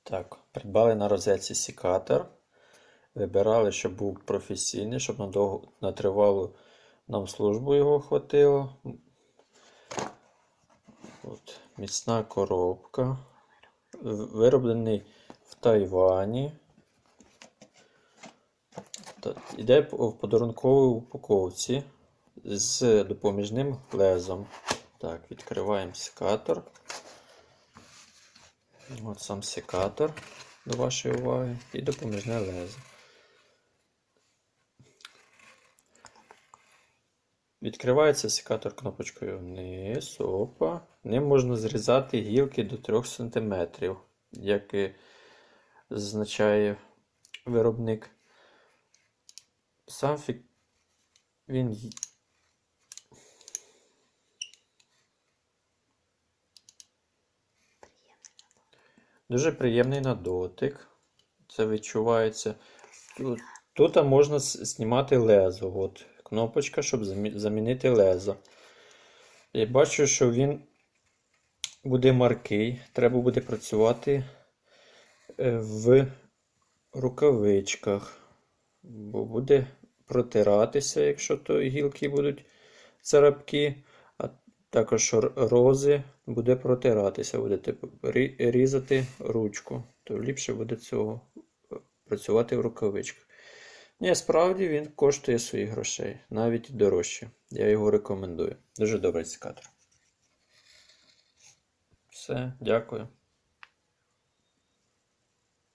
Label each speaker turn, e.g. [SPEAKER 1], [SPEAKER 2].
[SPEAKER 1] Так, придбали на розетці секатор. Вибирали, щоб був професійний, щоб на тривалу нам службу його хватило. От, міцна коробка. Вироблений в Тайвані. Іде в подарунковій упаковці з допоміжним лезом. Так, відкриваємо секатор. От сам секатор, до вашої уваги, і допоміжне лезо. Відкривається секатор кнопочкою вниз. Опа. Ним можна зрізати гілки до 3 см, як і зазначає виробник. Сам він дуже приємний на дотик. Це відчувається. Тут можна знімати лезо. От кнопочка, щоб замінити лезо. Я бачу, що він буде маркий. Треба буде працювати в рукавичках. Бо буде протиратися, якщо то гілки будуть царапки. А також рози буде протиратися. Будете різати ручку. То ліпше буде цього працювати в рукавичках. Ні, справді він коштує своїх грошей. Навіть дорожче. Я його рекомендую. Дуже добрий секатор. Все, дякую.